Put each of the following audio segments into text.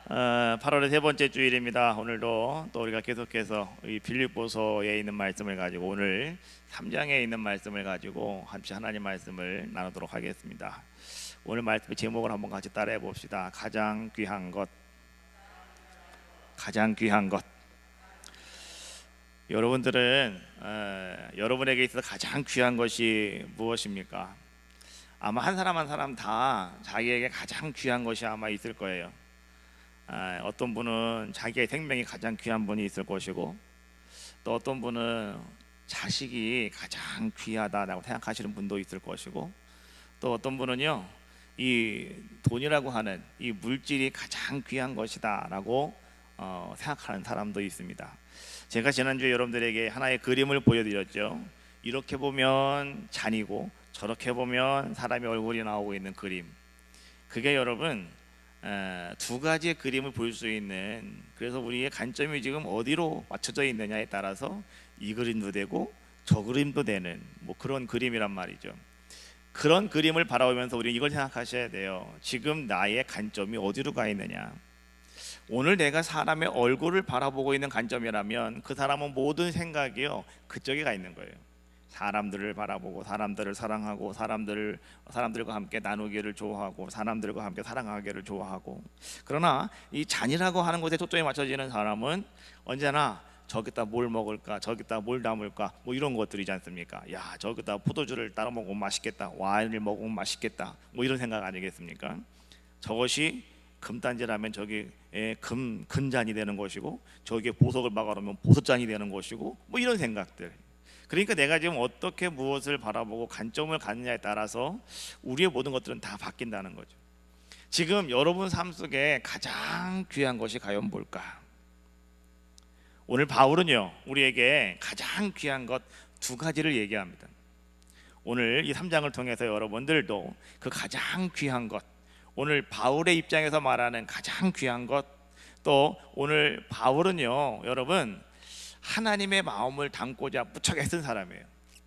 8월의 세 번째 주일입니다. 오늘도 또 우리가 계속해서 이 빌립보서에 있는 말씀을 가지고 오늘 3장에 있는 말씀을 가지고 같이 하나님 말씀을 나누도록 하겠습니다. 오늘 말씀의 제목을 한번 같이 따라해 봅시다. 가장 귀한 것. 가장 귀한 것. 여러분들은 여러분에게 있어서 가장 귀한 것이 무엇입니까? 아마 한 사람 다 자기에게 가장 귀한 것이 아마 있을 거예요. 어떤 분은 자기의 생명이 가장 귀한 분이 있을 것이고, 또 어떤 분은 자식이 가장 귀하다라고 생각하시는 분도 있을 것이고, 또 어떤 분은요, 이 돈이라고 하는 이 물질이 가장 귀한 것이다라고 생각하는 사람도 있습니다. 제가 지난주에 여러분들에게 하나의 그림을 보여드렸죠. 이렇게 보면 잔이고 저렇게 보면 사람의 얼굴이 나오고 있는 그림. 그게 여러분 두 가지의 그림을 볼 수 있는, 그래서 우리의 관점이 지금 어디로 맞춰져 있느냐에 따라서 이 그림도 되고 저 그림도 되는 그런 그림이란 말이죠. 그런 그림을 바라보면서 우리는 이걸 생각하셔야 돼요. 지금 나의 관점이 어디로 가 있느냐. 오늘 내가 사람의 얼굴을 바라보고 있는 관점이라면 그 사람은 모든 생각이요 그쪽에 가 있는 거예요. 사람들을 바라보고 사람들을 사랑하고 사람들과 함께 나누기를 좋아하고 사람들과 함께 사랑하기를 좋아하고, 그러나 이 잔이라고 하는 것에 초점이 맞춰지는 사람은 언제나 저기다 뭘 먹을까, 저기다 뭘 담을까, 이런 것들이지 않습니까? 야, 저기다 포도주를 따라 먹으면 맛있겠다, 와인을 먹으면 맛있겠다, 이런 생각 아니겠습니까? 저것이 금단지라면 저기 금잔이 되는 것이고, 저기에 보석을 박아놓으면 보석잔이 되는 것이고, 이런 생각들. 그러니까 내가 지금 어떻게 무엇을 바라보고 관점을 갖느냐에 따라서 우리의 모든 것들은 다 바뀐다는 거죠. 지금 여러분 삶 속에 가장 귀한 것이 과연 뭘까? 오늘 바울은요 우리에게 가장 귀한 것 두 가지를 얘기합니다. 오늘 이 3장을 통해서 여러분들도 그 가장 귀한 것, 오늘 바울의 입장에서 말하는 가장 귀한 것, 또 오늘 바울은요 여러분 하나님의 마음을 담고자 무척 애쓴 사람이에요.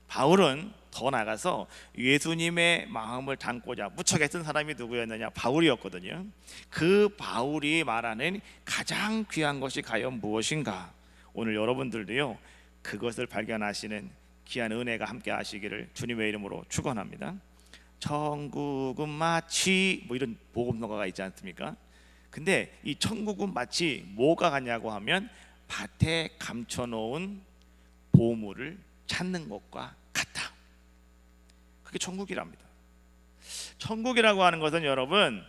바울은 더 나가서 예수님의 마음을 담고자 무척 애쓴 사람이 누구였느냐? 바울이었거든요. 그 바울이 말하는 가장 귀한 것이 과연 무엇인가? 오늘 여러분들도요 그것을 발견하시는 귀한 은혜가 함께 하시기를 주님의 이름으로 축원합니다. 천국은 마치 이런 복음서가가 있지 않습니까? 근데 이 천국은 마치 뭐가 같냐고 하면 밭에 감춰놓은 보물을 찾는 것과 같다. 그게 천국이랍니다. 천국이라고 하는 것은 여러분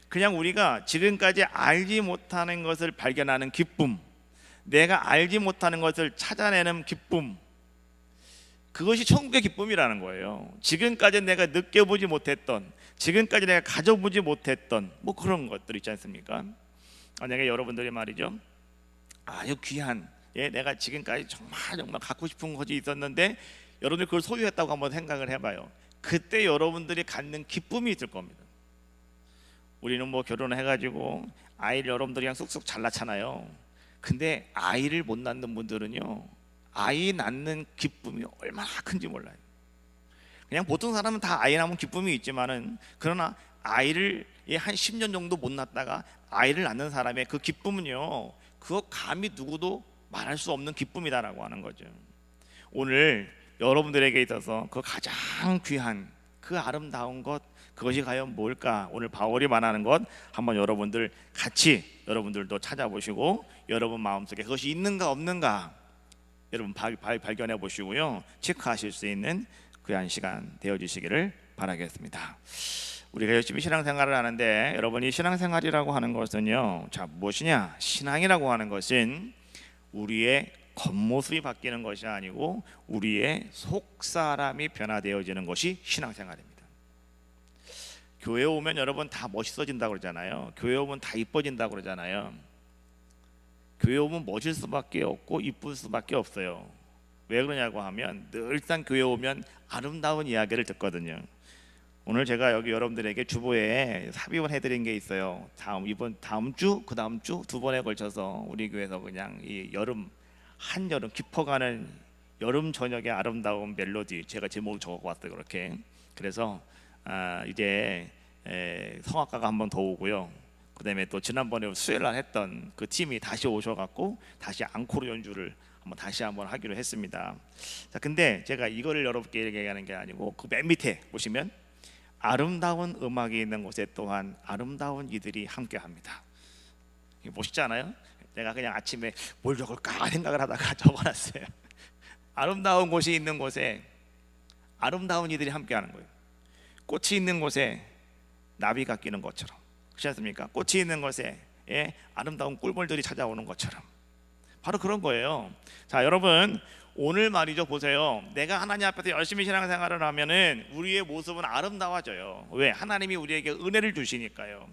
그냥 우리가 지금까지 알지 못하는 것을 발견하는 기쁨, 내가 알지 못하는 것을 찾아내는 기쁨, 그것이 천국의 기쁨이라는 거예요. 지금까지 내가 느껴보지 못했던, 지금까지 내가 가져보지 못했던 그런 것들 있지 않습니까? 만약에 여러분들이 말이죠 아주 귀한 내가 지금까지 정말 갖고 싶은 것이 있었는데 여러분들이 그걸 소유했다고 한번 생각을 해봐요. 그때 여러분들이 갖는 기쁨이 있을 겁니다. 우리는 결혼을 해가지고 아이를 여러분들이 그냥 쑥쑥 잘 낳잖아요. 근데 아이를 못 낳는 분들은요 아이 낳는 기쁨이 얼마나 큰지 몰라요. 그냥 보통 사람은 다 아이 낳으면 기쁨이 있지만은, 그러나 아이를 한 10년 정도 못 낳다가 아이를 낳는 사람의 그 기쁨은요 그거 감히 누구도 말할 수 없는 기쁨이다라고 하는 거죠. 오늘 여러분들에게 있어서 그 가장 귀한 그 아름다운 것, 그것이 과연 뭘까? 오늘 바울이 말하는 것 한번 여러분들 같이 여러분들도 찾아보시고 여러분 마음속에 그것이 있는가 없는가 여러분 발견해 보시고요 체크하실 수 있는 귀한 시간 되어주시기를 바라겠습니다. 우리가 열심히 신앙생활을 하는데 여러분이 신앙생활이라고 하는 것은요 무엇이냐? 신앙이라고 하는 것은 우리의 겉모습이 바뀌는 것이 아니고 우리의 속사람이 변화되어지는 것이 신앙생활입니다. 교회 오면 여러분 다 멋있어진다고 그러잖아요. 교회 오면 다 이뻐진다고 그러잖아요. 교회 오면 멋질 수밖에 없고 이쁠 수밖에 없어요. 왜 그러냐고 하면 늘상 교회 오면 아름다운 이야기를 듣거든요. 오늘 제가 여기 여러분들에게 주보에 삽입을 해드린 게 있어요. 다음 주, 그 다음 주 두 번에 걸쳐서 우리 교회에서 그냥 이 한여름 깊어가는 여름 저녁의 아름다운 멜로디, 제가 제목을 적어왔어요. 그렇게. 그래서 이제 성악가가 한 번 더 오고요. 그다음에 또 지난번에 수요일 날 했던 그 팀이 다시 오셔갖고 다시 앙코르 연주를 다시 한번 하기로 했습니다. 자, 근데 제가 이거를 여러분께 얘기하는 게 아니고 그 맨 밑에 보시면 아름다운 음악이 있는 곳에 또한 아름다운 이들이 함께합니다. 이거 멋있지 않아요? 내가 그냥 아침에 뭘 적을까 생각을 하다가 적어놨어요. 아름다운 곳이 있는 곳에 아름다운 이들이 함께하는 거예요. 꽃이 있는 곳에 나비가 끼는 것처럼, 그렇지 않습니까? 꽃이 있는 곳에 아름다운 꿀벌들이 찾아오는 것처럼 바로 그런 거예요. 자, 여러분 오늘 말이죠, 보세요. 내가 하나님 앞에서 열심히 신앙생활을 하면은 우리의 모습은 아름다워져요. 왜? 하나님이 우리에게 은혜를 주시니까요.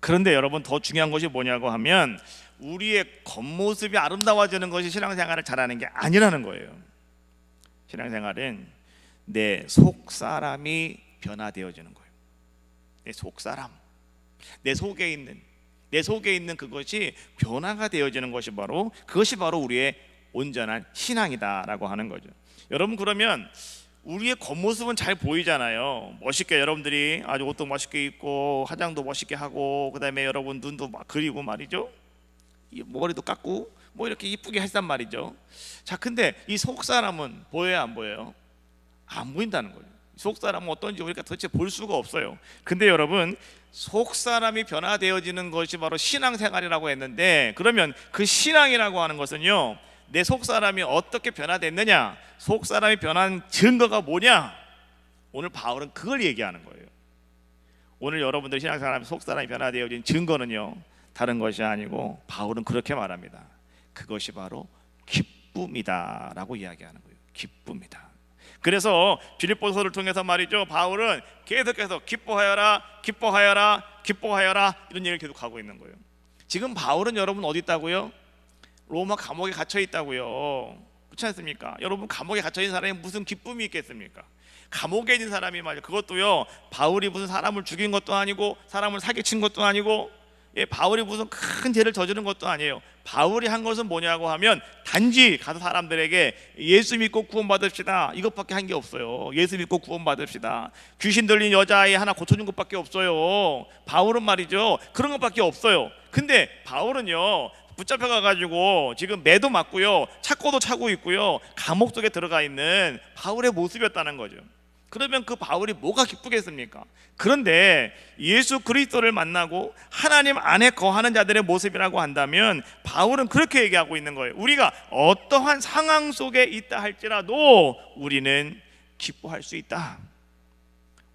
그런데 여러분 더 중요한 것이 뭐냐고 하면 우리의 겉모습이 아름다워지는 것이 신앙생활을 잘하는 게 아니라는 거예요. 신앙생활은 내 속사람이 변화되어지는 거예요. 내 속사람, 내 속에 있는 그것이 변화가 되어지는 것이 그것이 바로 우리의 온전한 신앙이다라고 하는 거죠. 여러분, 그러면 우리의 겉모습은 잘 보이잖아요. 멋있게 여러분들이 아주 옷도 멋있게 입고 화장도 멋있게 하고 그다음에 여러분 눈도 막 그리고 말이죠, 머리도 깎고 뭐 이렇게 이쁘게 했단 말이죠. 자, 근데 이 속사람은 보여요, 안 보여요? 안 보인다는 거예요. 속사람은 어떤지 우리가 도대체 볼 수가 없어요. 근데 여러분, 속사람이 변화되어지는 것이 바로 신앙생활이라고 했는데, 그러면 그 신앙이라고 하는 것은요, 내 속사람이 어떻게 변화됐느냐, 속사람이 변한 증거가 뭐냐, 오늘 바울은 그걸 얘기하는 거예요. 오늘 여러분들 신앙생활하면 속사람이 변화되어진 증거는요, 다른 것이 아니고 바울은 그렇게 말합니다. 그것이 바로 기쁨이다 라고 이야기하는 거예요. 기쁨이다. 그래서 빌립보서를 통해서 말이죠, 바울은 계속해서 기뻐하여라, 기뻐하여라, 기뻐하여라 이런 얘기를 계속 하고 있는 거예요. 지금 바울은 여러분 어디 있다고요? 로마 감옥에 갇혀 있다고요. 그렇지 않습니까? 여러분, 감옥에 갇혀 있는 사람이 무슨 기쁨이 있겠습니까? 감옥에 있는 사람이 말이죠, 그것도요, 바울이 무슨 사람을 죽인 것도 아니고 사람을 사기친 것도 아니고, 바울이 무슨 큰 죄를 저지른 것도 아니에요. 바울이 한 것은 뭐냐고 하면 단지 가서 사람들에게 예수 믿고 구원받읍시다, 이것밖에 한 게 없어요. 예수 믿고 구원받읍시다, 귀신 들린 여자아이 하나 고쳐준 것밖에 없어요. 바울은 말이죠, 그런 것밖에 없어요. 근데 바울은요, 붙잡혀가가지고 지금 매도 맞고요, 착고도 차고 있고요, 감옥 속에 들어가 있는 바울의 모습이었다는 거죠. 그러면 그 바울이 뭐가 기쁘겠습니까? 그런데 예수 그리스도를 만나고 하나님 안에 거하는 자들의 모습이라고 한다면 바울은 그렇게 얘기하고 있는 거예요. 우리가 어떠한 상황 속에 있다 할지라도 우리는 기뻐할 수 있다.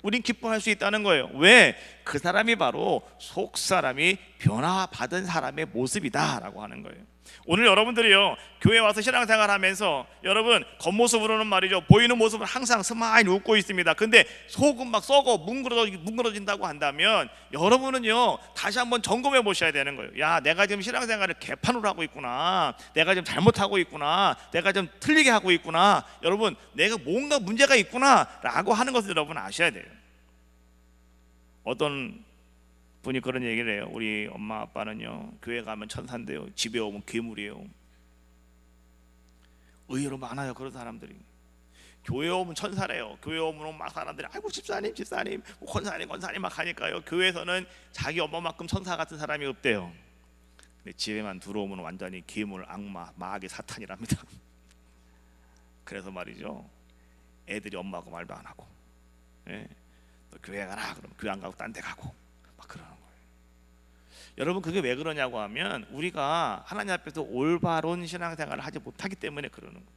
우린 기뻐할 수 있다는 거예요. 왜? 그 사람이 바로 속사람이 변화받은 사람의 모습이다 라고 하는 거예요. 오늘 여러분들이요, 교회 와서 신앙생활 하면서 여러분 겉모습으로는 말이죠, 보이는 모습은 항상 스마일 웃고 있습니다. 근데 속은 막 썩어 뭉그러진다고 한다면 여러분은요, 다시 한번 점검해 보셔야 되는 거예요. 야, 내가 지금 신앙생활을 개판으로 하고 있구나, 내가 지금 잘못하고 있구나, 내가 좀 틀리게 하고 있구나, 여러분 내가 뭔가 문제가 있구나 라고 하는 것을 여러분 아셔야 돼요. 어떤 분이 그런 얘기를 해요. 우리 엄마 아빠는요, 교회 가면 천사인데요, 집에 오면 괴물이에요. 의외로 많아요, 그런 사람들이. 교회 오면 천사래요. 교회 오면 막 사람들이 아이고 집사님 권사님 막 하니까요, 교회에서는 자기 엄마만큼 천사 같은 사람이 없대요. 근데 집에만 들어오면 완전히 괴물, 악마, 마귀, 사탄이랍니다. 그래서 말이죠, 애들이 엄마하고 말도 안 하고, 또 교회 가라 그러면 교회 안 가고 딴 데 가고 막 그러는 거예요. 여러분, 그게 왜 그러냐고 하면 우리가 하나님 앞에서 올바른 신앙생활을 하지 못하기 때문에 그러는 거예요.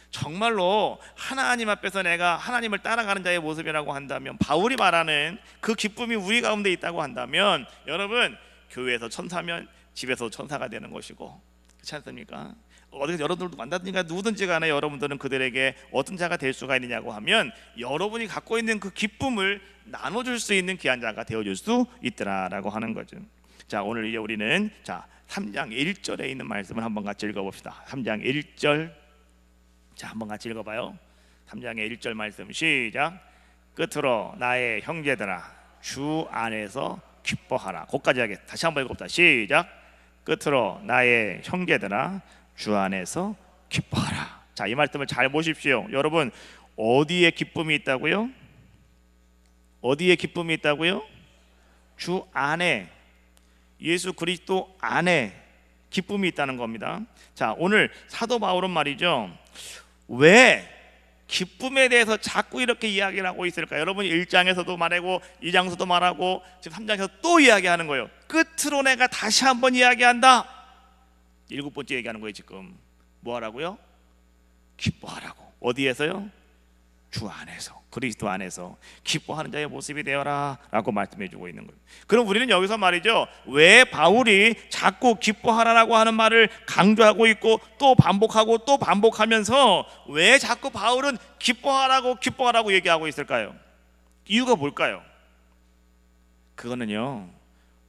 정말로 하나님 앞에서 내가 하나님을 따라가는 자의 모습이라고 한다면, 바울이 말하는 그 기쁨이 우리 가운데 있다고 한다면, 여러분 교회에서 천사면 집에서 천사가 되는 것이고, 그렇지 않습니까? 어디서 여러분들도 만나든가 누구든지 간에 여러분들은 그들에게 어떤 자가 될 수가 있느냐고 하면 여러분이 갖고 있는 그 기쁨을 나눠줄 수 있는 귀한 자가 되어줄 수 있더라라고 하는 거죠. 자, 오늘 이제 우리는 3장 1절에 있는 말씀을 한번 같이 읽어봅시다. 3장 1절, 자 한번 같이 읽어봐요. 3장의 1절 말씀 시작. 끝으로 나의 형제들아 주 안에서 기뻐하라. 거기까지 하겠다. 다시 한번 읽어봅시다. 시작. 끝으로 나의 형제들아 주 안에서 기뻐하라. 자, 이 말씀을 잘 보십시오. 여러분, 어디에 기쁨이 있다고요? 어디에 기쁨이 있다고요? 주 안에. 예수 그리스도 안에 기쁨이 있다는 겁니다. 자, 오늘 사도 바울은 말이죠, 왜 기쁨에 대해서 자꾸 이렇게 이야기를 하고 있을까? 여러분이 1장에서도 말하고 2장에서도 말하고 지금 3장에서 또 이야기하는 거예요. 끝으로 내가 다시 한번 이야기한다. 7번째 얘기하는 거예요. 지금 뭐 하라고요? 기뻐하라고. 어디에서요? 주 안에서, 그리스도 안에서 기뻐하는 자의 모습이 되어라 라고 말씀해 주고 있는 거예요. 그럼 우리는 여기서 말이죠, 왜 바울이 자꾸 기뻐하라라고 하는 말을 강조하고 있고 또 반복하고 또 반복하면서 왜 자꾸 바울은 기뻐하라고 얘기하고 있을까요? 이유가 뭘까요? 그거는요,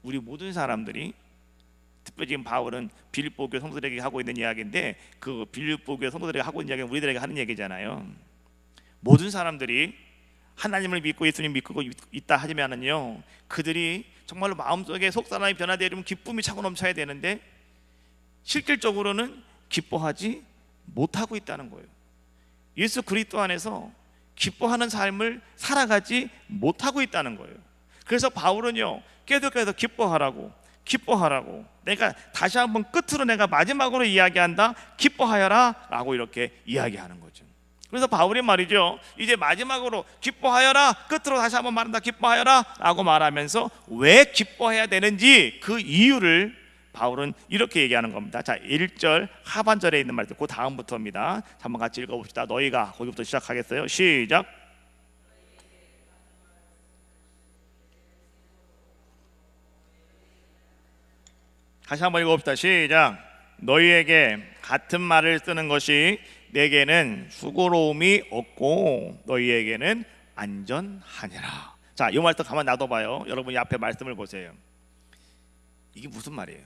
우리 모든 사람들이, 특별히 지금 바울은 빌립보 교회 성도들에게 하고 있는 이야기인데, 그 빌립보 교회 성도들에게 하고 있는 이야기는 우리들에게 하는 얘기잖아요. 모든 사람들이 하나님을 믿고 예수님 믿고 있다 하지만은요, 그들이 정말로 마음속에 속사람이 변화되려면 기쁨이 차고 넘쳐야 되는데 실질적으로는 기뻐하지 못하고 있다는 거예요. 예수 그리스도 안에서 기뻐하는 삶을 살아가지 못하고 있다는 거예요. 그래서 바울은요, 계속해서 기뻐하라고, 내가 다시 한번 끝으로 내가 마지막으로 이야기한다, 기뻐하여라 라고 이렇게 이야기하는 거죠. 그래서 바울이 말이죠, 이제 마지막으로 기뻐하여라, 끝으로 다시 한번 말한다, 기뻐하여라 라고 말하면서 왜 기뻐해야 되는지 그 이유를 바울은 이렇게 얘기하는 겁니다. 자, 1절 하반절에 있는 말씀, 그 다음부터입니다. 한번 같이 읽어봅시다. 너희가, 거기부터 시작하겠어요. 시작. 다시 한번 읽어봅시다. 시작. 너희에게 같은 말을 쓰는 것이 내게는 수고로움이 없고 너희에게는 안전하니라. 자, 이 말씀 가만 놔둬봐요. 여러분이 앞에 말씀을 보세요. 이게 무슨 말이에요?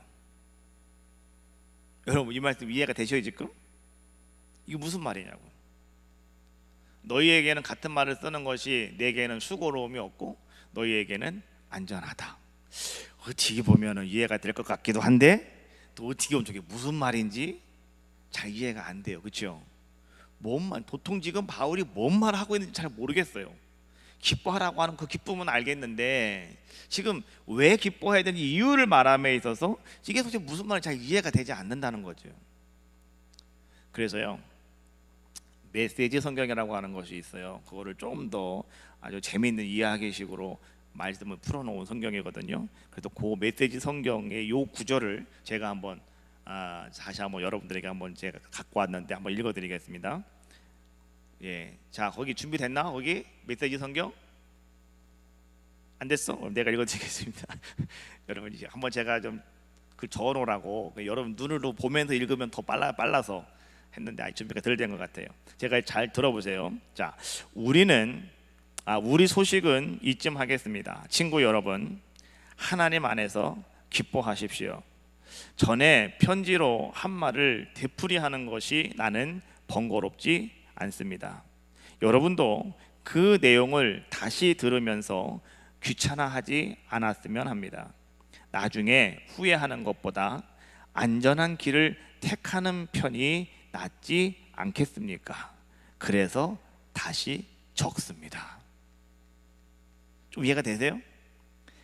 여러분 이 말씀 이해가 되셔요 지금? 이게 무슨 말이냐고. 너희에게는 같은 말을 쓰는 것이 내게는 수고로움이 없고 너희에게는 안전하다. 어떻게 보면 이해가 될 것 같기도 한데 또 어떻게 보면 저게 무슨 말인지 잘 이해가 안 돼요. 그렇죠? 보통 지금 바울이 뭔 말을 하고 있는지 잘 모르겠어요. 기뻐하라고 하는 그 기쁨은 알겠는데 지금 왜 기뻐해야 되는지 이유를 말함에 있어서 이게 도대체 무슨 말인지 잘 이해가 되지 않는다는 거죠. 그래서요, 메시지 성경이라고 하는 것이 있어요. 그거를 좀 더 아주 재미있는 이야기식으로 말씀을 풀어놓은 성경이거든요. 그래서 그 메시지 성경의 요 구절을 제가 한번 다시 한번 여러분들에게 한번 제가 갖고 왔는데 한번 읽어드리겠습니다. 예, 자, 거기 준비됐나? 거기 메시지 성경 안 됐어? 내가 읽어드리겠습니다. 여러분 이제 한번 제가 좀 그 적어놓으라고 여러분 눈으로 보면서 읽으면 더 빨라서 했는데 준비가 덜 된 것 같아요. 제가 잘 들어보세요. 자, 우리 소식은 이쯤 하겠습니다. 친구 여러분, 하나님 안에서 기뻐하십시오. 전에 편지로 한 말을 되풀이하는 것이 나는 번거롭지 않습니다. 여러분도 그 내용을 다시 들으면서 귀찮아하지 않았으면 합니다. 나중에 후회하는 것보다 안전한 길을 택하는 편이 낫지 않겠습니까? 그래서 다시 적습니다. 좀 이해가 되세요?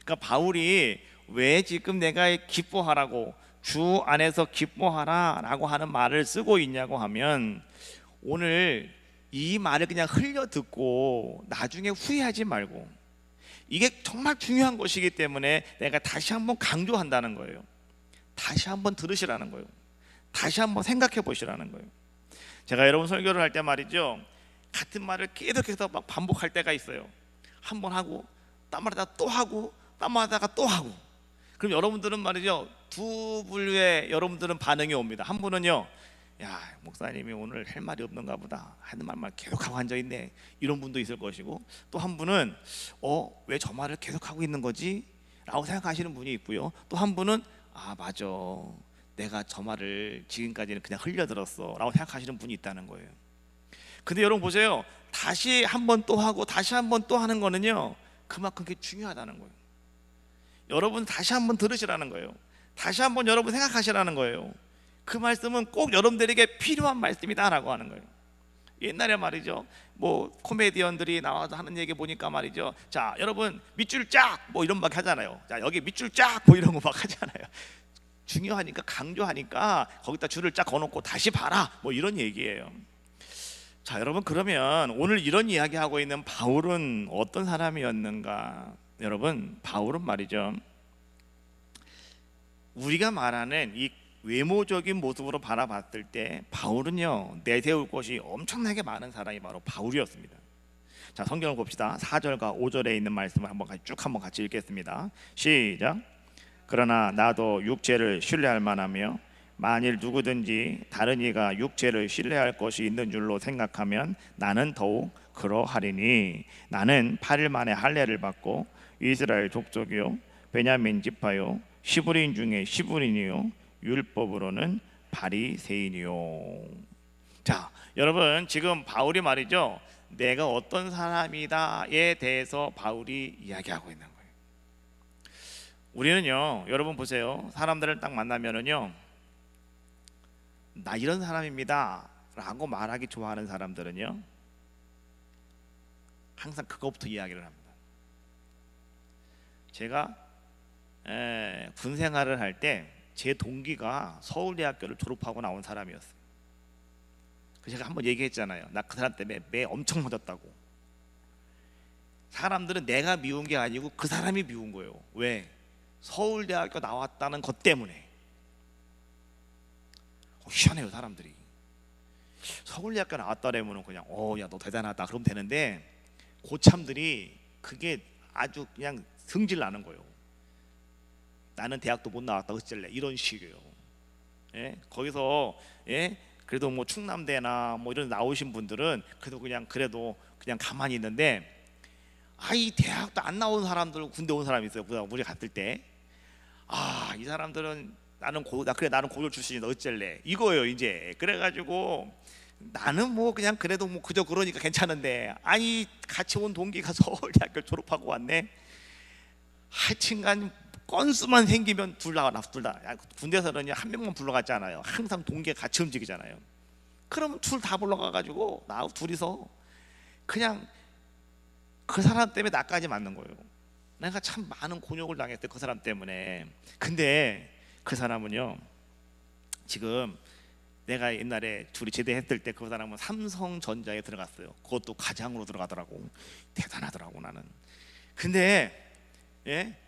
그러니까 바울이 왜 지금 내가 기뻐하라고, 주 안에서 기뻐하라 라고 하는 말을 쓰고 있냐고 하면, 오늘 이 말을 그냥 흘려 듣고 나중에 후회하지 말고, 이게 정말 중요한 것이기 때문에 내가 다시 한번 강조한다는 거예요. 다시 한번 들으시라는 거예요. 다시 한번 생각해 보시라는 거예요. 제가 여러분 설교를 할 때 말이죠, 같은 말을 계속해서 막 반복할 때가 있어요. 한 번 하고 딴 말하다가 또 하고 딴 말하다가 또 하고. 그럼 여러분들은 말이죠, 두 분류의 여러분들은 반응이 옵니다. 한 분은요, 야, 목사님이 오늘 할 말이 없는가 보다, 하는 말만 계속하고 앉아있네, 이런 분도 있을 것이고, 또 한 분은 왜 저 말을 계속하고 있는 거지? 라고 생각하시는 분이 있고요. 또 한 분은 맞아, 내가 저 말을 지금까지는 그냥 흘려들었어 라고 생각하시는 분이 있다는 거예요. 근데 여러분 보세요, 다시 한 번 또 하고 다시 한 번 또 하는 거는요, 그만큼 그게 중요하다는 거예요. 여러분 다시 한번 들으시라는 거예요. 다시 한번 여러분 생각하시라는 거예요. 그 말씀은 꼭 여러분들에게 필요한 말씀이다 라고 하는 거예요. 옛날에 말이죠, 뭐 코미디언들이 나와서 하는 얘기 보니까 말이죠, 자 여러분 밑줄 쫙 뭐 이런 막 하잖아요. 자 여기 밑줄 쫙 뭐 이런 거 막 하잖아요. 중요하니까, 강조하니까 거기다 줄을 쫙 거놓고 다시 봐라 뭐 이런 얘기예요. 자 여러분, 그러면 오늘 이런 이야기 하고 있는 바울은 어떤 사람이었는가? 여러분, 바울은 말이죠, 우리가 말하는 이 외모적인 모습으로 바라봤을 때 바울은요, 내세울 것이 엄청나게 많은 사람이 바로 바울이었습니다. 자, 성경을 봅시다. 4절과 5절에 있는 말씀을 한번 같이 읽겠습니다. 시작. 그러나 나도 육체를 신뢰할 만하며 만일 누구든지 다른 이가 육체를 신뢰할 것이 있는 줄로 생각하면 나는 더욱 그러하리니, 나는 8일 만에 할례를 받고 이스라엘 족속이요 베냐민 지파요 시브리인 중에 시브리인이요 율법으로는 바리새인이요. 자 여러분, 지금 바울이 말이죠, 내가 어떤 사람이다에 대해서 바울이 이야기하고 있는 거예요. 우리는요, 여러분 보세요, 사람들을 딱 만나면은요, 나 이런 사람입니다 라고 말하기 좋아하는 사람들은요, 항상 그거부터 이야기를 합니다. 제가 군 생활을 할 때 제 동기가 서울대학교를 졸업하고 나온 사람이었어요. 그래서 제가 한번 얘기했잖아요. 나 그 사람 때문에 매 엄청 맞았다고. 사람들은 내가 미운 게 아니고 그 사람이 미운 거예요. 왜? 서울대학교 나왔다는 것 때문에. 희한해요, 사람들이. 서울대학교 나왔다라면 그냥 야 너 대단하다 그러면 되는데, 고참들이 그게 아주 그냥 승질 나는 거예요. 나는 대학도 못 나왔다 어쩔래, 이런 식이에요. 예? 거기서 그래도 뭐 충남대나 뭐 이런 나오신 분들은 그래도 그냥 가만히 있는데, 이 대학도 안 나온 사람들 군대 온 사람이 있어요. 우리 갔을 때 이 사람들은 나는 고졸 출신이다 어쩔래 이거예요 이제. 그래가지고 나는 뭐 그냥 그래도 뭐 그저 그러니까 괜찮은데, 같이 온 동기가 서울대학교 졸업하고 왔네. 하여튼간 건수만 생기면 둘 다. 군대에서는 한 명만 불러갔잖아요. 항상 동기가 같이 움직이잖아요. 그러면 둘 다 불러가가지고 나하고 둘이서 그냥 그 사람 때문에 나까지 맞는 거예요. 내가 참 많은 곤욕을 당했어요, 그 사람 때문에. 근데 그 사람은요, 지금 내가 옛날에 둘이 제대했을 때 그 사람은 삼성전자에 들어갔어요. 그것도 가장으로 들어가더라고. 대단하더라고 나는. 근데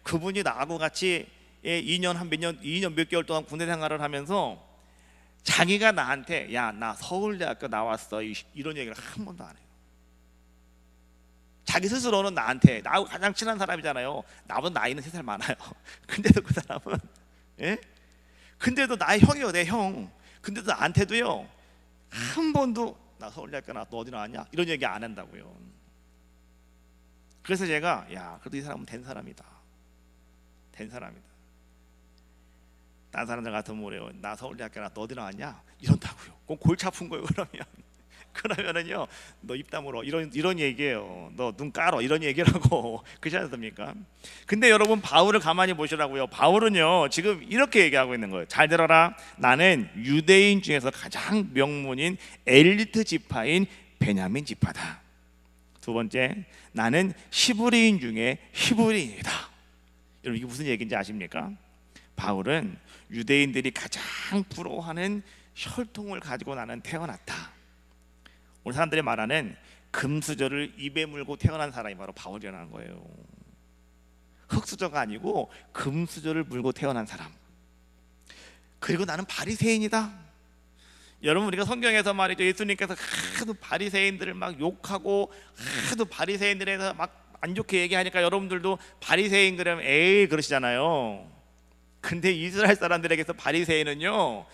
그분이 나하고 같이 2년 몇 개월 동안 군대 생활을 하면서 자기가 나한테 야 나 서울대학교 나왔어 이런 얘기를 한 번도 안 해요. 자기 스스로는 나하고 가장 친한 사람이잖아요. 나보다 나이는 3살 많아요. 근데도 그 사람은 근데도 나의 형이요, 내 형. 근데도 나한테도요, 한 번도 나 서울대학교 나왔어 너 어디 나왔냐 이런 얘기 안 한다고요. 그래서 제가 그래도 이 사람은 된 사람이다. 다른 사람들 같으면 뭐래요, 나 서울대학교 나왔어 너 어디 나왔냐 이런다고요. 그건 골치 아픈 거예요. 그러면은요, 너 입 다물어 이런 얘기예요. 너 눈 깔어 이런 얘기라고. 그렇지 않습니까? 근데 여러분, 바울을 가만히 보시라고요. 바울은요 지금 이렇게 얘기하고 있는 거예요. 잘 들어라. 나는 유대인 중에서 가장 명문인 엘리트 지파인 베냐민 지파다. 두 번째, 나는 시브리인 중에 히브리인이다. 여러분, 이게 무슨 얘기인지 아십니까? 바울은 유대인들이 가장 부러워하는 혈통을 가지고 나는 태어났다. 우리 사람들이 말하는 금수저를 입에 물고 태어난 사람이 바로 바울이라는 거예요. 흙수저가 아니고 금수저를 물고 태어난 사람. 그리고 나는 바리새인이다. 여러분, 우리가 성경에서 말이죠, 예수님께서 하도 바리새인들을 막 욕하고 하도 바리새인들에서 막 안 좋게 얘기하니까 여러분들도 바리새인 그러면 에이 그러시잖아요. 근데 이스라엘 사람들에게서 바리새인은요,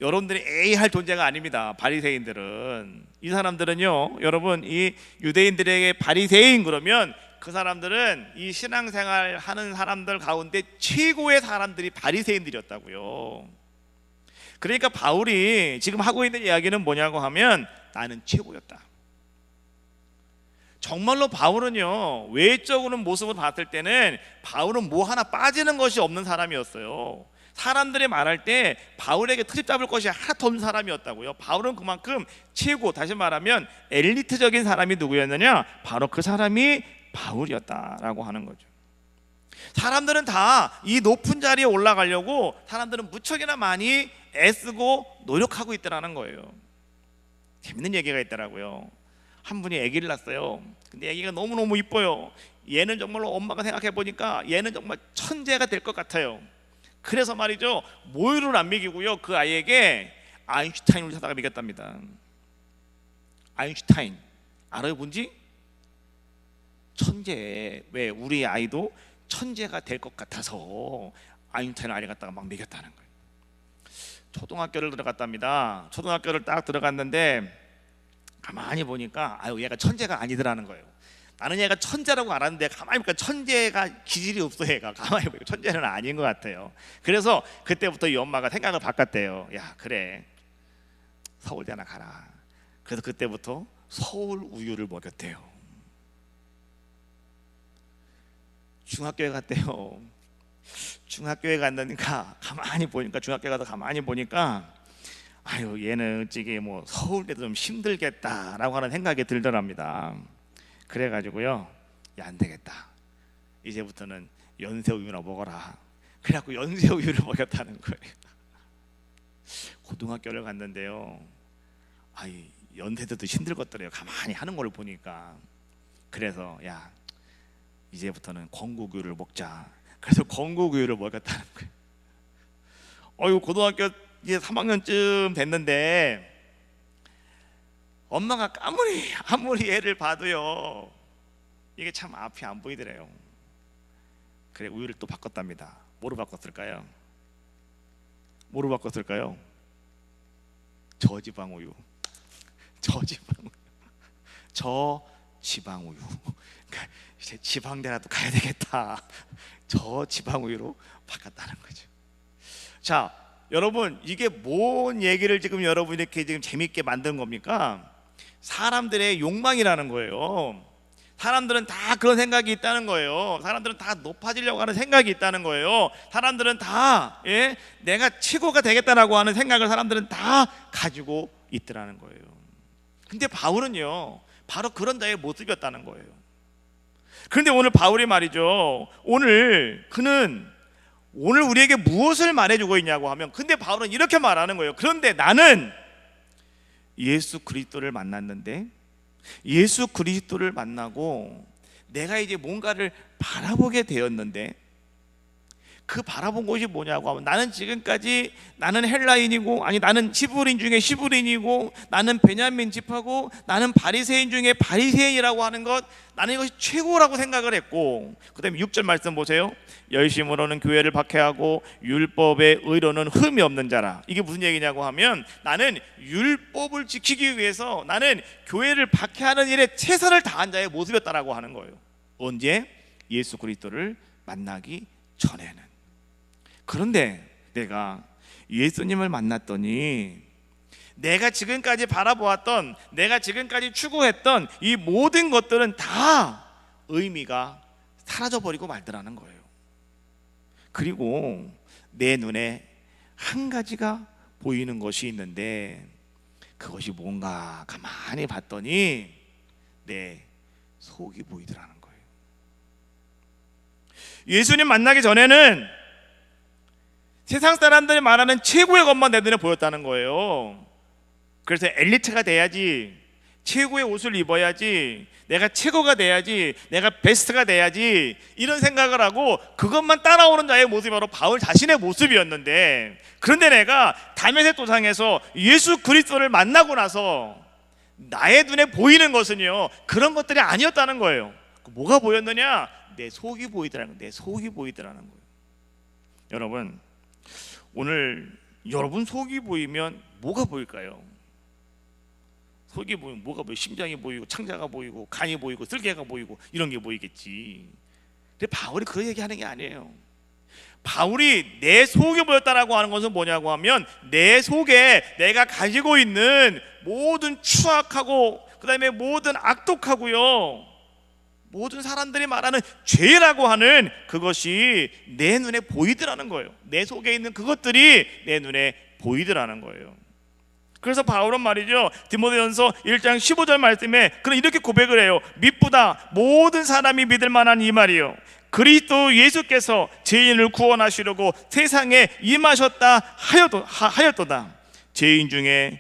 여러분들이 에이 할 존재가 아닙니다. 바리새인들은, 이 사람들은요, 여러분, 이 유대인들에게 바리새인 그러면 그 사람들은 이 신앙생활 하는 사람들 가운데 최고의 사람들이 바리새인들이었다고요. 그러니까 바울이 지금 하고 있는 이야기는 뭐냐고 하면 나는 최고였다. 정말로 바울은요, 외적으로 모습을 봤을 때는 바울은 뭐 하나 빠지는 것이 없는 사람이었어요. 사람들이 말할 때 바울에게 트집 잡을 것이 하나도 없는 사람이었다고요. 바울은 그만큼 최고, 다시 말하면 엘리트적인 사람이 누구였느냐? 바로 그 사람이 바울이었다라고 하는 거죠. 사람들은 다 이 높은 자리에 올라가려고 사람들은 무척이나 많이 애쓰고 노력하고 있더라는 거예요. 재밌는 얘기가 있더라고요. 한 분이 아기를 낳았어요. 근데 아기가 너무너무 이뻐요. 얘는 정말로 엄마가 생각해 보니까 얘는 정말 천재가 될 것 같아요. 그래서 말이죠, 모유를 안 먹이고요, 그 아이에게 아인슈타인을 사다가 먹였답니다. 아인슈타인 알아요? 뭔지? 천재. 왜? 우리 아이도 천재가 될 것 같아서 아인슈타인 아이 갖다가 막 먹였다는 거예요. 초등학교를 들어갔답니다. 초등학교를 딱 들어갔는데 가만히 보니까 얘가 천재가 아니더라는 거예요. 나는 얘가 천재라고 알았는데 가만히 보니까 천재가 기질이 없어. 얘가 가만히 보니까 천재는 아닌 것 같아요. 그래서 그때부터 이 엄마가 생각을 바꿨대요. 야, 그래, 서울대 하나 가라. 그래서 그때부터 서울 우유를 먹였대요. 중학교에 갔대요. 중학교에 갔는가 가만히 보니까, 중학교 가서 가만히 보니까 얘는 어찌게 뭐 서울대도 좀 힘들겠다라고 하는 생각이 들더랍니다. 그래가지고요, 야, 안 되겠다, 이제부터는 연세우유나 먹어라. 그래갖고 연세우유를 먹였다는 거예요. 고등학교를 갔는데요, 연세대도 힘들겠더래요. 가만히 하는 걸 보니까. 그래서 야, 이제부터는 건국우유를 먹자. 그래서 건국우유를 먹였다는 거예요. 고등학교 이제 3학년쯤 됐는데 엄마가 아무리 애를 봐도요, 이게 참 앞이 안 보이더래요. 그래, 우유를 또 바꿨답니다. 뭐로 바꿨을까요? 저지방우유. 저지방우유. 그러니까 이제 지방대라도 가야 되겠다. 저지방우유로 바꿨다는 거죠. 자, 여러분, 이게 뭔 얘기를 지금 여러분이 이렇게 지금 재밌게 만든 겁니까? 사람들의 욕망이라는 거예요. 사람들은 다 그런 생각이 있다는 거예요. 사람들은 다 높아지려고 하는 생각이 있다는 거예요. 사람들은 다 내가 최고가 되겠다라고 하는 생각을 사람들은 다 가지고 있더라는 거예요. 근데 바울은요, 바로 그런 자의 모습이었다는 거예요. 그런데 오늘 바울이 말이죠, 그는 오늘 우리에게 무엇을 말해주고 있냐고 하면, 근데 바울은 이렇게 말하는 거예요. 그런데 나는 예수 그리스도를 만났는데, 예수 그리스도를 만나고 내가 이제 뭔가를 바라보게 되었는데, 그 바라본 것이 뭐냐고 하면, 나는 지금까지 나는 헬라인이고, 나는 히브리인 중에 히브리인이고, 나는 베냐민 지파고, 나는 바리새인 중에 바리새인이라고 하는 것, 나는 이것이 최고라고 생각을 했고, 그 다음에 6절 말씀 보세요. 열심으로는 교회를 박해하고 율법의 의로는 흠이 없는 자라. 이게 무슨 얘기냐고 하면, 나는 율법을 지키기 위해서 나는 교회를 박해하는 일에 최선을 다한 자의 모습이었다라고 하는 거예요. 언제? 예수 그리스도를 만나기 전에는. 그런데 내가 예수님을 만났더니 내가 지금까지 바라보았던, 내가 지금까지 추구했던 이 모든 것들은 다 의미가 사라져버리고 말더라는 거예요. 그리고 내 눈에 한 가지가 보이는 것이 있는데, 그것이 뭔가 가만히 봤더니 내 속이 보이더라는 거예요. 예수님 만나기 전에는 세상 사람들이 말하는 최고의 것만 내 눈에 보였다는 거예요. 그래서 엘리트가 돼야지, 최고의 옷을 입어야지, 내가 최고가 돼야지, 내가 베스트가 돼야지, 이런 생각을 하고 그것만 따라오는 자의 모습이 바로 바울 자신의 모습이었는데, 그런데 내가 다메섹 도상에서 예수 그리스도를 만나고 나서 나의 눈에 보이는 것은요, 그런 것들이 아니었다는 거예요. 뭐가 보였느냐? 내 속이 보이더라는 거예요. 내 속이 보이더라는 거예요. 여러분, 오늘 여러분 속이 보이면 뭐가 보일까요? 속이 보이면 뭐가 보여? 심장이 보이고, 창자가 보이고, 간이 보이고, 쓸개가 보이고, 이런 게 보이겠지. 근데 바울이 그 얘기하는 게 아니에요. 바울이 내 속이 보였다라고 하는 것은 뭐냐고 하면, 내 속에 내가 가지고 있는 모든 추악하고, 그 다음에 모든 악독하고요, 모든 사람들이 말하는 죄라고 하는 그것이 내 눈에 보이더라는 거예요. 내 속에 있는 그것들이 내 눈에 보이더라는 거예요. 그래서 바울은 말이죠, 디모데전서 1장 15절 말씀에 그런 이렇게 고백을 해요. 믿보다 모든 사람이 믿을 만한 이 말이요, 그리스도 예수께서 죄인을 구원하시려고 세상에 임하셨다 하였도다. 죄인 중에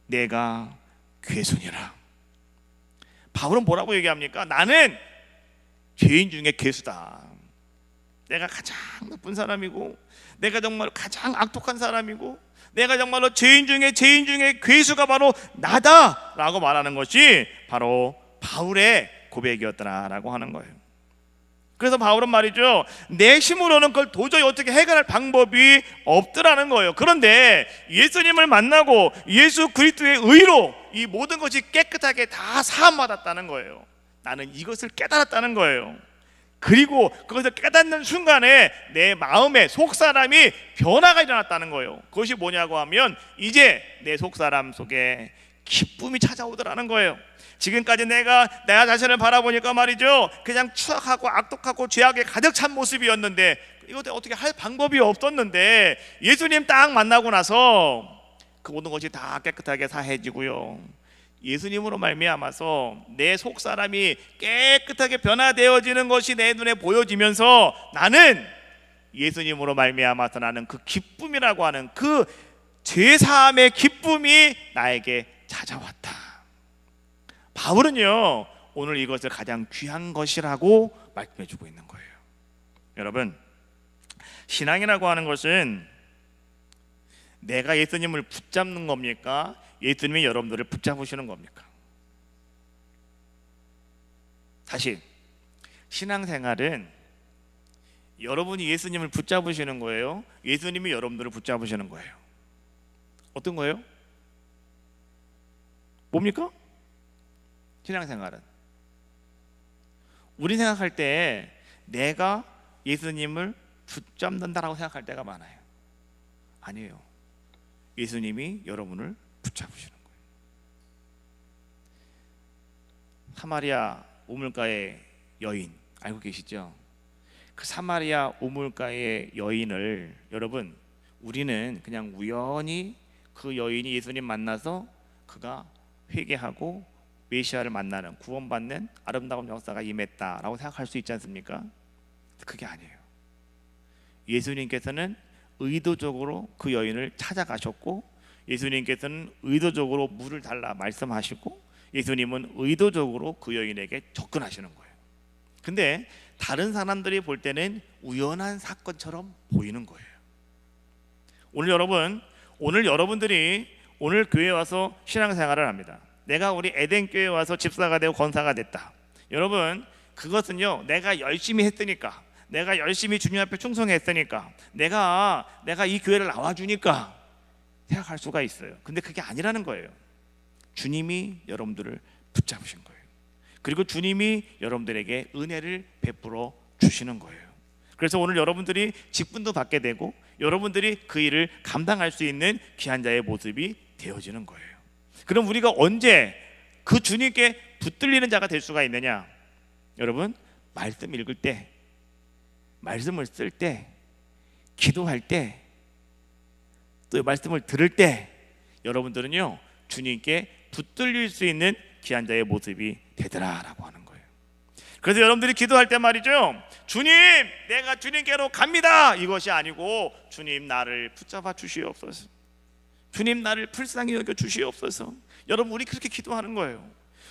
내가 괴순이라. 바울은 뭐라고 얘기합니까? 나는 죄인 중에 괴수다. 내가 가장 나쁜 사람이고, 내가 정말 가장 악독한 사람이고, 내가 정말로 죄인 중에 괴수가 바로 나다라고 말하는 것이 바로 바울의 고백이었더라라고 하는 거예요. 그래서 바울은 말이죠, 내 힘으로는 그걸 도저히 어떻게 해결할 방법이 없더라는 거예요. 그런데 예수님을 만나고 예수 그리스도의 의로 이 모든 것이 깨끗하게 다 사함받았다는 거예요. 나는 이것을 깨달았다는 거예요. 그리고 그것을 깨닫는 순간에 내 마음의 속사람이 변화가 일어났다는 거예요. 그것이 뭐냐고 하면 이제 내 속사람 속에 기쁨이 찾아오더라는 거예요. 지금까지 내가 내 자신을 바라보니까 말이죠, 그냥 추악하고 악독하고 죄악에 가득 찬 모습이었는데, 이거 어떻게 할 방법이 없었는데, 예수님 딱 만나고 나서 그 모든 것이 다 깨끗하게 사해지고요, 예수님으로 말미암아서 내 속사람이 깨끗하게 변화되어지는 것이 내 눈에 보여지면서 나는 예수님으로 말미암아서 나는 그 기쁨이라고 하는 그 죄사함의 기쁨이 나에게 찾아왔다. 바울은요, 오늘 이것을 가장 귀한 것이라고 말씀해 주고 있는 거예요. 여러분, 신앙이라고 하는 것은 내가 예수님을 붙잡는 겁니까? 예수님이 여러분들을 붙잡으시는 겁니까? 사실 신앙생활은 여러분이 예수님을 붙잡으시는 거예요? 예수님이 여러분들을 붙잡으시는 거예요? 어떤 거예요? 뭡니까? 신앙생활은 우리 생각할 때 내가 예수님을 붙잡는다라고 생각할 때가 많아요. 아니에요. 예수님이 여러분을 붙잡으시는 거예요. 사마리아 우물가의 여인 알고 계시죠? 그 사마리아 우물가의 여인을, 여러분, 우리는 그냥 우연히 그 여인이 예수님 만나서 그가 회개하고 메시아를 만나는, 구원받는 아름다운 역사가 임했다라고 생각할 수 있지 않습니까? 그게 아니에요. 예수님께서는 의도적으로 그 여인을 찾아가셨고, 예수님께서는 의도적으로 물을 달라 말씀하시고, 예수님은 의도적으로 그 여인에게 접근하시는 거예요. 근데 다른 사람들이 볼 때는 우연한 사건처럼 보이는 거예요. 오늘 여러분들이 오늘 교회에 와서 신앙생활을 합니다. 내가 우리 에덴교회에 와서 집사가 되고 권사가 됐다. 여러분, 그것은요, 내가 열심히 했으니까, 내가 열심히 주님 앞에 충성했으니까, 내가 이 교회를 나와주니까 생각할 수가 있어요. 근데 그게 아니라는 거예요. 주님이 여러분들을 붙잡으신 거예요. 그리고 주님이 여러분들에게 은혜를 베풀어 주시는 거예요. 그래서 오늘 여러분들이 직분도 받게 되고, 여러분들이 그 일을 감당할 수 있는 귀한 자의 모습이 되어지는 거예요. 그럼 우리가 언제 그 주님께 붙들리는 자가 될 수가 있느냐? 여러분, 말씀 읽을 때, 말씀을 쓸 때, 기도할 때, 또 말씀을 들을 때 여러분들은요, 주님께 붙들릴 수 있는 귀한 자의 모습이 되더라라고 하는 거예요. 그래서 여러분들이 기도할 때 말이죠, 주님, 내가 주님께로 갑니다, 이것이 아니고, 주님 나를 붙잡아 주시옵소서, 주님 나를 불쌍히 여겨 주시옵소서. 여러분, 우리 그렇게 기도하는 거예요.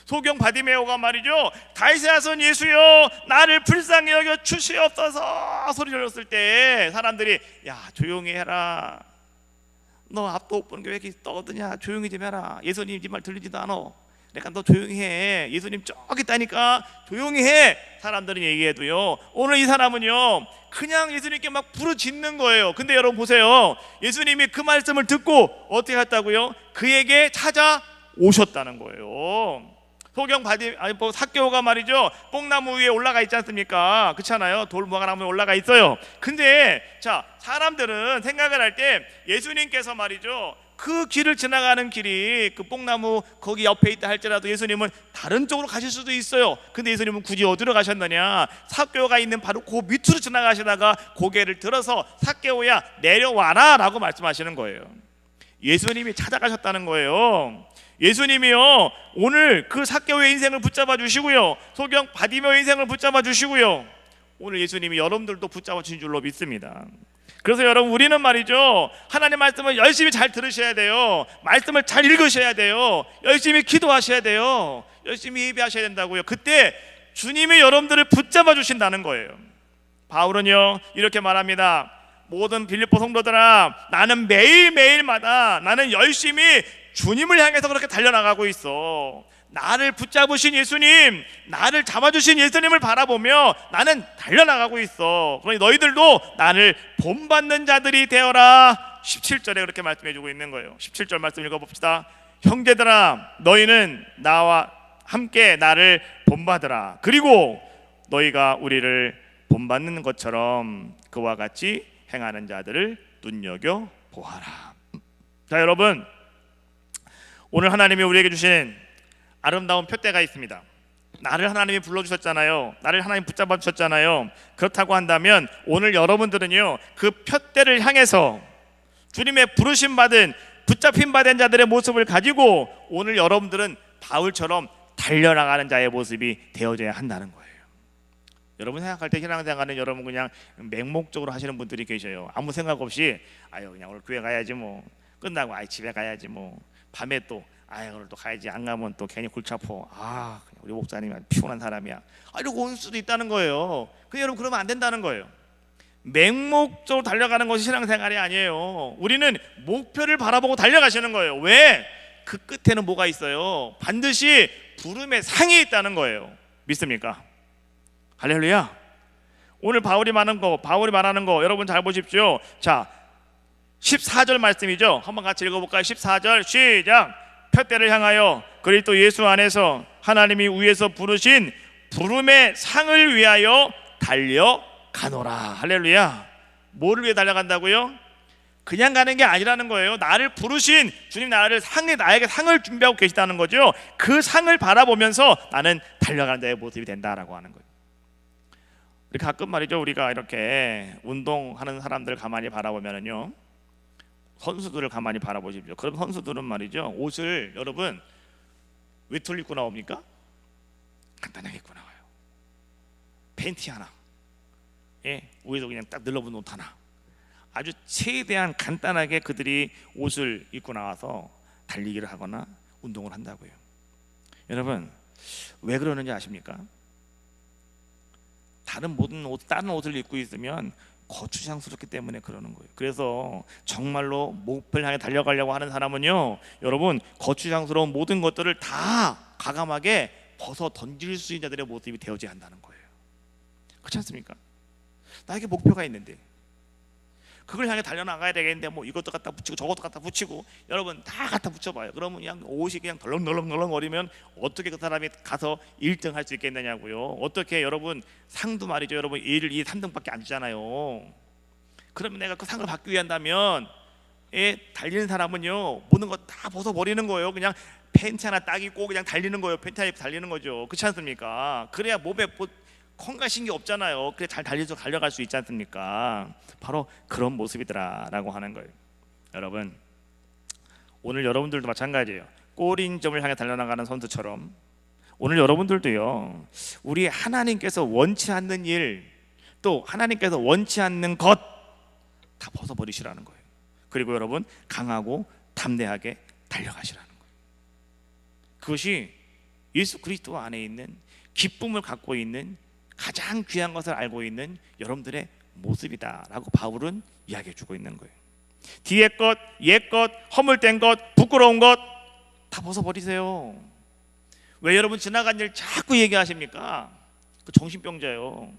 소경 바디메오가 말이죠, 다윗의 아선 예수여 나를 불쌍히 여겨 주시옵소서 소리 질렀을 때 사람들이, 야 조용히 해라, 너 앞도 못 보는 게 왜 이렇게 떠드냐, 조용히 좀 해라, 예수님 네 말 들리지도 않아, 그러니까 너 조용히 해, 예수님 저기 있다니까 조용히 해. 사람들은 얘기해도요, 오늘 이 사람은요 그냥 예수님께 막 부르짖는 거예요. 근데 여러분 보세요, 예수님이 그 말씀을 듣고 어떻게 했다고요? 그에게 찾아오셨다는 거예요. 소경 삭개오가 말이죠, 뽕나무 위에 올라가 있지 않습니까? 그렇잖아요. 돌무화과나무에 올라가 있어요. 근데 자, 사람들은 생각을 할 때 예수님께서 말이죠, 그 길을 지나가는 길이 그 뽕나무 거기 옆에 있다 할지라도 예수님은 다른 쪽으로 가실 수도 있어요. 근데 예수님은 굳이 어디로 가셨느냐? 삭개오가 있는 바로 그 밑으로 지나가시다가 고개를 들어서 삭개오야 내려와라 라고 말씀하시는 거예요. 예수님이 찾아가셨다는 거예요. 예수님이요 오늘 그 삭개오의 인생을 붙잡아 주시고요, 소경 바디메오의 인생을 붙잡아 주시고요, 오늘 예수님이 여러분들도 붙잡아 주신 줄로 믿습니다. 그래서 여러분, 우리는 말이죠, 하나님 말씀을 열심히 잘 들으셔야 돼요. 말씀을 잘 읽으셔야 돼요. 열심히 기도하셔야 돼요. 열심히 예배하셔야 된다고요. 그때 주님이 여러분들을 붙잡아 주신다는 거예요. 바울은요 이렇게 말합니다. 모든 빌립보 성도들아, 나는 매일매일마다 나는 열심히 주님을 향해서 그렇게 달려나가고 있어. 나를 붙잡으신 예수님, 나를 잡아주신 예수님을 바라보며 나는 달려나가고 있어. 그러니 너희들도 나를 본받는 자들이 되어라. 17절에 그렇게 말씀해주고 있는 거예요. 17절 말씀 읽어봅시다. 형제들아, 너희는 나와 함께 나를 본받으라. 그리고 너희가 우리를 본받는 것처럼 그와 같이 행하는 자들을 눈여겨보아라. 자 여러분, 오늘 하나님이 우리에게 주신 아름다운 표대가 있습니다. 나를 하나님이 불러주셨잖아요. 나를 하나님 붙잡아 주셨잖아요. 그렇다고 한다면 오늘 여러분들은요 그 표대를 향해서 주님의 부르심 받은, 붙잡힌 받은 자들의 모습을 가지고 오늘 여러분들은 바울처럼 달려나가는 자의 모습이 되어져야 한다는 거예요. 여러분 생각할 때 신앙생활은 여러분 그냥 맹목적으로 하시는 분들이 계셔요. 아무 생각 없이 아유 그냥 오늘 교회 가야지 뭐, 끝나고 아이 집에 가야지 뭐, 밤에 또 오늘 또 가야지, 안 가면 또 괜히 골치 아파. 그냥 우리 목사님이 피곤한 사람이야. 이러고 올 수도 있다는 거예요. 근데 여러분 그러면 안 된다는 거예요. 맹목적으로 달려가는 것이 신앙생활이 아니에요. 우리는 목표를 바라보고 달려가시는 거예요. 왜? 그 끝에는 뭐가 있어요? 반드시 부름의 상이 있다는 거예요. 믿습니까? 할렐루야. 오늘 바울이 말하는 거 여러분 잘 보십시오. 자 14절 말씀이죠. 한번 같이 읽어볼까요? 14절 시작. 표대를 향하여 그리스도 예수 안에서 하나님이 위에서 부르신 부름의 상을 위하여 달려가노라. 할렐루야. 뭐를 위해 달려간다고요? 그냥 가는 게 아니라는 거예요. 나를 부르신 주님, 나에게 상을 준비하고 계시다는 거죠. 그 상을 바라보면서 나는 달려가는 자의 모습이 된다라고 하는 거예요. 우리 가끔 말이죠, 우리가 이렇게 운동하는 사람들 가만히 바라보면은요, 선수들을 가만히 바라보십시오. 그럼 선수들은 말이죠, 옷을 여러분 외투를 입고 나옵니까? 간단하게 입고 나와요. 팬티 하나, 위에서 그냥 딱 늘러붙는 옷 하나, 아주 최대한 간단하게 그들이 옷을 입고 나와서 달리기를 하거나 운동을 한다고요. 여러분 왜 그러는지 아십니까? 다른 옷을 입고 있으면 거추장스럽기 때문에 그러는 거예요. 그래서 정말로 목표를 향해 달려가려고 하는 사람은요, 여러분 거추장스러운 모든 것들을 다 과감하게 벗어 던질 수 있는 자들의 모습이 되어져야 한다는 거예요. 그렇지 않습니까? 나에게 목표가 있는데 그걸 향해 달려나가야 되겠는데 뭐 이것도 갖다 붙이고 저것도 갖다 붙이고, 여러분 다 갖다 붙여봐요. 그러면 그냥 옷이 그냥 덜렁덜렁거리면 어떻게 그 사람이 가서 1등 할 수 있겠느냐고요. 어떻게 여러분 상도 말이죠, 여러분 1, 2, 3등밖에 안 주잖아요. 그러면 내가 그 상을 받기 위한다면 달리는 사람은요 모든 거 다 벗어버리는 거예요. 그냥 팬티 하나 딱 입고 그냥 달리는 거예요. 팬티 하나 입고 달리는 거죠. 그렇지 않습니까? 그래야 몸에 콩가신 게 없잖아요. 그래 잘 달려갈 수 있지 않습니까? 바로 그런 모습이더라라고 하는 거예요. 여러분 오늘 여러분들도 마찬가지예요. 골인점을 향해 달려나가는 선수처럼 오늘 여러분들도요, 우리 하나님께서 원치 않는 일, 또 하나님께서 원치 않는 것 다 벗어버리시라는 거예요. 그리고 여러분 강하고 담대하게 달려가시라는 거예요. 그것이 예수 그리스도 안에 있는 기쁨을 갖고 있는 가장 귀한 것을 알고 있는 여러분들의 모습이다라고 바울은 이야기해 주고 있는 거예요. 뒤에 것, 옛 것, 허물된 것, 부끄러운 것 다 벗어버리세요. 왜 여러분 지나간 일 자꾸 얘기하십니까? 그 정신병자예요.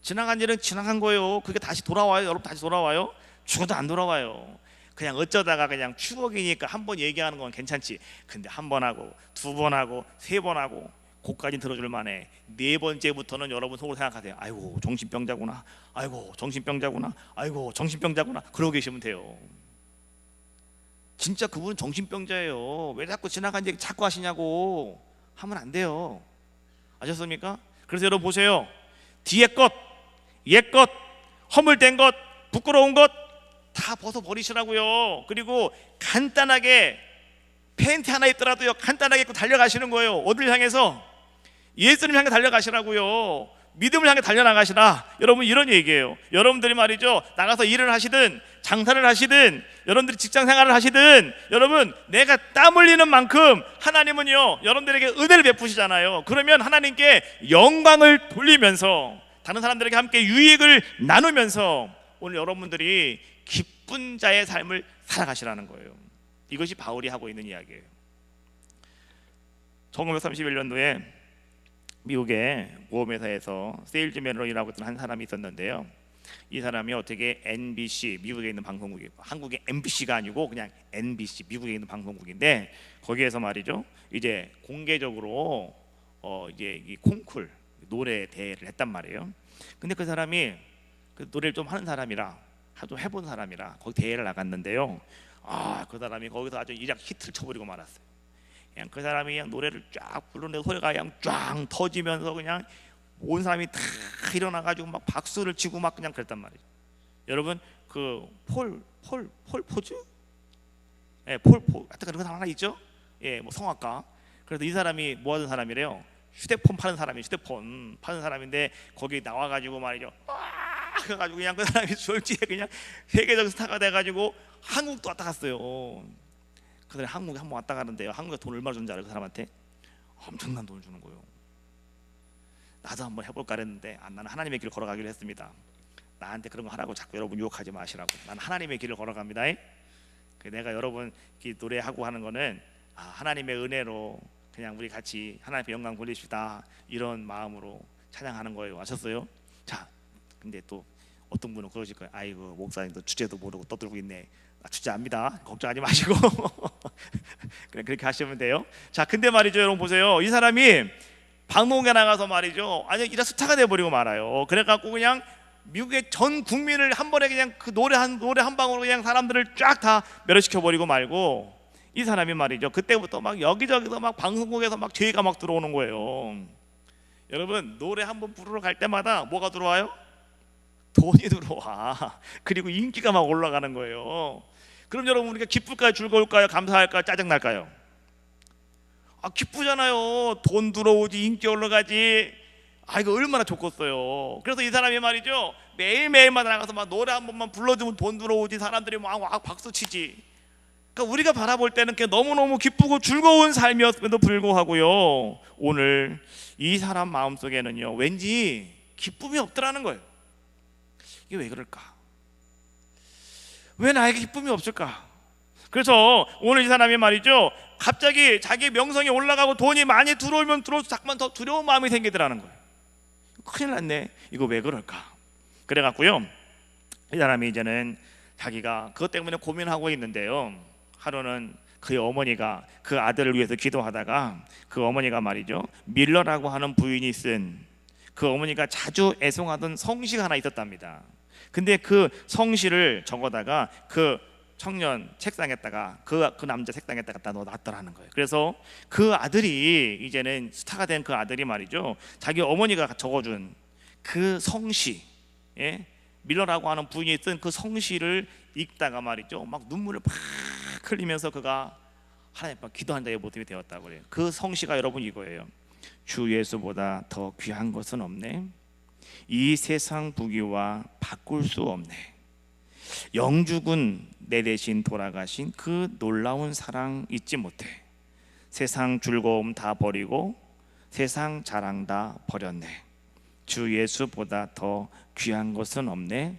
지나간 일은 지나간 거예요. 그게 다시 돌아와요. 여러분 다시 돌아와요? 죽어도 안 돌아와요. 그냥 어쩌다가 그냥 추억이니까 한 번 얘기하는 건 괜찮지. 근데 한 번 하고 두 번 하고 세 번 하고 고까지 들어줄 만해. 네 번째부터는 여러분 속으로 생각하세요. 아이고 정신병자구나. 아이고 정신병자구나. 아이고 정신병자구나. 그러고 계시면 돼요. 진짜 그분은 정신병자예요. 왜 자꾸 지나간 얘기 자꾸 하시냐고 하면 안 돼요. 아셨습니까? 그래서 여러분 보세요. 뒤에 것, 옛 것, 허물된 것, 부끄러운 것 다 벗어버리시라고요. 그리고 간단하게 팬티 하나 입더라도요, 간단하게 입고 달려가시는 거예요. 어디를 향해서? 예수님 향해 달려가시라고요. 믿음을 향해 달려나가시라. 여러분 이런 얘기예요. 여러분들이 말이죠, 나가서 일을 하시든 장사를 하시든 여러분들이 직장 생활을 하시든 여러분 내가 땀 흘리는 만큼 하나님은요 여러분들에게 은혜를 베푸시잖아요. 그러면 하나님께 영광을 돌리면서 다른 사람들에게 함께 유익을 나누면서 오늘 여러분들이 기쁜 자의 삶을 살아가시라는 거예요. 이것이 바울이 하고 있는 이야기예요. 1931년도에 미국의 보험회사에서 세일즈맨으로 일하고 있던 한 사람이 있었는데요. 이 사람이 어떻게 NBC, 미국에 있는 방송국이, 한국의 MBC가 아니고 그냥 NBC, 미국에 있는 방송국인데 거기에서 말이죠, 이제 공개적으로 이제 이 콩쿨 노래 대회를 했단 말이에요. 근데 그 사람이 그 노래를 좀 하는 사람이라, 좀 해본 사람이라 거기 대회를 나갔는데요. 그 사람이 거기서 아주 일약 히트를 쳐버리고 말았어요. 그냥 그 사람이 그냥 노래를 쫙 부르는데 소리가 그냥 쫙 터지면서 그냥 온 사람이 다 일어나가지고 막 박수를 치고 막 그냥 그랬단 말이죠. 여러분 그 폴 포즈? 예, 하여튼 그런 사람 하나 있죠? 예, 뭐 성악가. 그래서 이 사람이 뭐 하는 사람이래요? 휴대폰 파는 사람이, 휴대폰 파는 사람인데 거기 나와가지고 말이죠. 그래가지고 그냥 그 사람이 졸지에 그냥 세계적 스타가 돼가지고 한국도 왔다 갔어요. 그 사람이 한국에 한번 왔다 가는데요, 한국에 돈 얼마 주는지 알아요? 그 사람한테 엄청난 돈을 주는 거예요. 나도 한번 해볼까 했는데 나는 하나님의 길을 걸어가기로 했습니다. 나한테 그런 거 하라고 자꾸 여러분 유혹하지 마시라고. 나는 하나님의 길을 걸어갑니다. 내가 여러분 노래하고 하는 거는 하나님의 은혜로 그냥 우리 같이 하나님의 영광 돌립시다, 이런 마음으로 찬양하는 거예요. 아셨어요? 자, 근데 또 어떤 분은 그러실 거예요. 아이고 목사님도 주제도 모르고 떠들고 있네. 주제합니다. 걱정하지 마시고 그래, 그렇게 하시면 돼요. 자, 근데 말이죠, 여러분 보세요. 이 사람이 방송에 나가서 말이죠, 아니 이런 스타가 돼버리고 말아요. 그래갖고 그냥 미국의 전 국민을 한 번에 그냥 그 노래 한 방으로 그냥 사람들을 쫙 다 멸시켜 버리고 말고, 이 사람이 말이죠 그때부터 막 여기저기서 막 방송국에서 막 죄가 막 들어오는 거예요. 여러분 노래 한번 부르러 갈 때마다 뭐가 들어와요? 돈이 들어와. 그리고 인기가 막 올라가는 거예요. 그럼 여러분 우리가 기쁠까요? 즐거울까요? 감사할까요? 짜증날까요? 기쁘잖아요. 돈 들어오지, 인기 올라가지. 이거 얼마나 좋겠어요. 그래서 이 사람이 말이죠 매일매일마다 나가서 막 노래 한 번만 불러주면 돈 들어오지, 사람들이 막 박수치지. 그러니까 우리가 바라볼 때는 너무너무 기쁘고 즐거운 삶이었음에도 불구하고요, 오늘 이 사람 마음속에는요 왠지 기쁨이 없더라는 거예요. 이게 왜 그럴까? 왜 나에게 기쁨이 없을까? 그래서 오늘 이 사람이 말이죠 갑자기 자기 명성이 올라가고 돈이 많이 들어오면 들어올수록 자꾸만 더 두려운 마음이 생기더라는 거예요. 큰일 났네, 이거 왜 그럴까? 그래갖고요 이 사람이 이제는 자기가 그것 때문에 고민하고 있는데요, 하루는 그의 어머니가 그 아들을 위해서 기도하다가 그 어머니가 말이죠 밀러라고 하는 부인이 쓴, 그 어머니가 자주 애송하던 성시가 하나 있었답니다. 근데 그 성시를 적어다가 그 청년 책상에다가 그 남자 책상에다가 갖다 넣어놨더라는 거예요. 그래서 그 아들이, 이제는 스타가 된 그 아들이 말이죠 자기 어머니가 적어준 그 성시, 밀러라고 하는 부인이 쓴 그 성시를 읽다가 말이죠 막 눈물을 팍 흘리면서 그가 하나님 앞에 기도한 자의 모습이 되었다고 그래요. 그 성시가 여러분 이거예요. 주 예수보다 더 귀한 것은 없네. 이 세상 부귀와 바꿀 수 없네. 영주군 내 대신 돌아가신 그 놀라운 사랑 잊지 못해. 세상 즐거움 다 버리고 세상 자랑 다 버렸네. 주 예수보다 더 귀한 것은 없네.